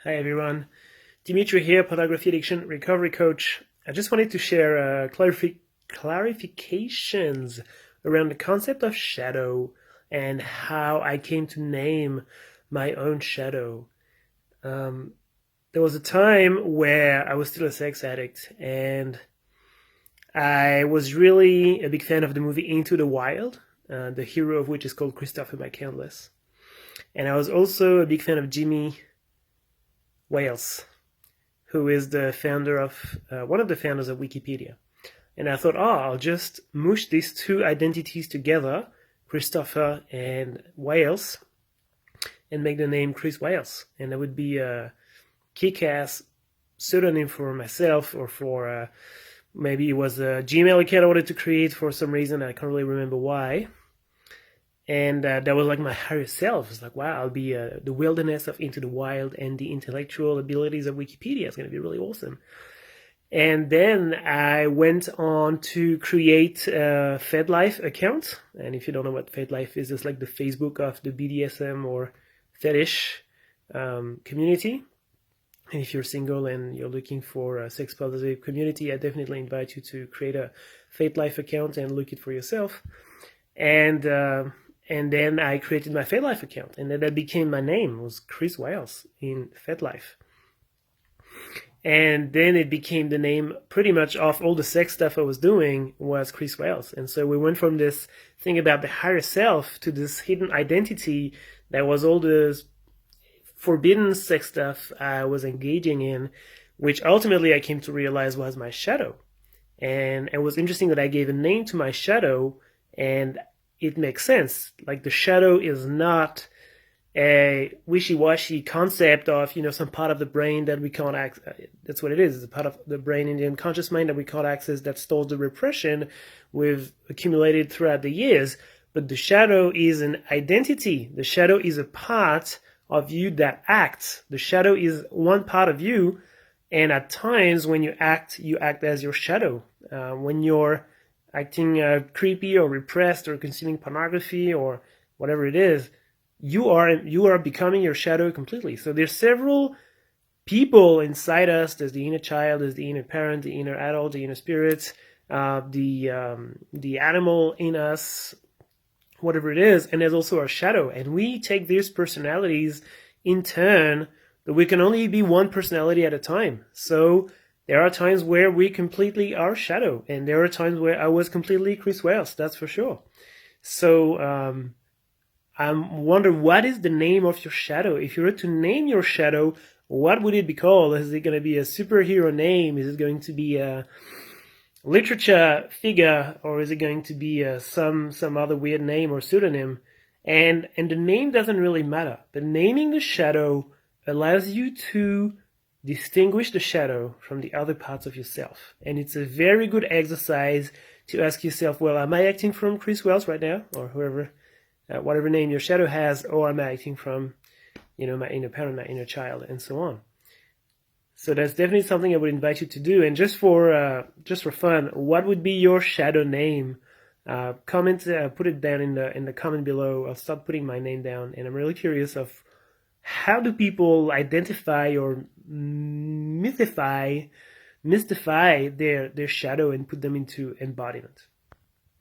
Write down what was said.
Hi everyone, Dimitri here, Pornography Addiction Recovery Coach. I just wanted to share clarifications around the concept of shadow and how I came to name my own shadow. There was a time where I was still a sex addict and I was really a big fan of the movie Into the Wild, the hero of which is called Christopher McCandless. And I was also a big fan of Jimmy Wales, who is the founder of one of the founders of Wikipedia. And I thought, I'll just mush these two identities together, Christopher and Wales, and make the name Chris Wales. And that would be a kick-ass pseudonym for myself, or for maybe it was a Gmail account I wanted to create for some reason. I can't really remember why. And that was like my higher self. It's like, wow, I'll be the wilderness of Into the Wild, and the intellectual abilities of Wikipedia. It's going to be really awesome. And then I went on to create a FedLife account. And if you don't know what FedLife is, it's like the Facebook of the BDSM or fetish community. And if you're single and you're looking for a sex positive community, I definitely invite you to create a FedLife account and look it for yourself. And then I created my FedLife account, and then that became my name. It was Chris Wales in FedLife. And then it became the name pretty much of all the sex stuff I was doing was Chris Wales. And so we went from this thing about the higher self to this hidden identity that was all the forbidden sex stuff I was engaging in, which ultimately I came to realize was my shadow. And it was interesting that I gave a name to my shadow, and it makes sense. Like, the shadow is not a wishy-washy concept of, some part of the brain that we can't access. That's what it is. It's a part of the brain in the unconscious mind that we can't access, that stores the repression we've accumulated throughout the years. But the shadow is an identity. The shadow is a part of you that acts. The shadow is one part of you. And at times when you act as your shadow. When you're acting creepy or repressed or consuming pornography or whatever it is, you are becoming your shadow completely. So there's several people inside us. There's the inner child, there's the inner parent, the inner adult, the inner spirit, the animal in us, whatever it is, and there's also our shadow. And we take these personalities in turn, but we can only be one personality at a time. So there are times where we completely are shadow, and there are times where I was completely Chris Wales, that's for sure. So I wonder, what is the name of your shadow? If you were to name your shadow, what would it be called? Is it going to be a superhero name? Is it going to be a literature figure, or is it going to be some other weird name or pseudonym? And the name doesn't really matter. But naming the shadow allows you to distinguish the shadow from the other parts of yourself. And it's a very good exercise to ask yourself, well, am I acting from Chris Wales right now, or whoever, whatever name your shadow has, or am I acting from, my inner parent, my inner child, and so on. So that's definitely something I would invite you to do. And just for fun, what would be your shadow name? Comment, put it down in the comment below. I'll start putting my name down, and I'm really curious of how do people identify or mystify their shadow and put them into embodiment.